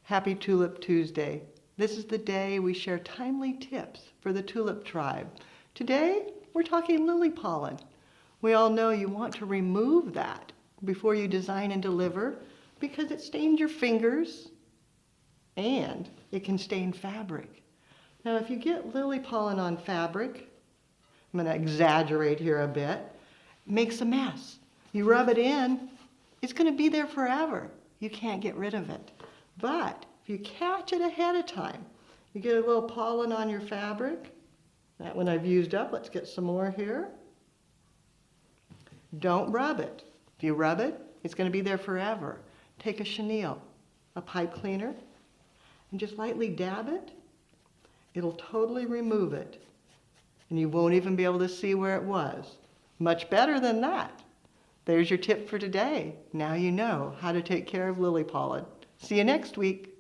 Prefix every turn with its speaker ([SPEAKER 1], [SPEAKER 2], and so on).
[SPEAKER 1] Happy Tulip Tuesday. This is the day we share timely tips for the tulip tribe. Today, we're talking lily pollen. We all know you want to remove that before you design and deliver because it stains your fingers and it can stain fabric. Now, if you get lily pollen on fabric, I'm going to exaggerate here a bit, it makes a mess. You rub it in, it's going to be there forever. You can't get rid of it. But if you catch it ahead of time, you get a little pollen on your fabric. That one I've used up. Let's get some more here. Don't rub it. If you rub it, it's going to be there forever. Take a chenille, a pipe cleaner, and just lightly dab it. It'll totally remove it. And you won't even be able to see where it was. Much better than that. There's your tip for today. Now you know how to take care of lily pollen. See you next week.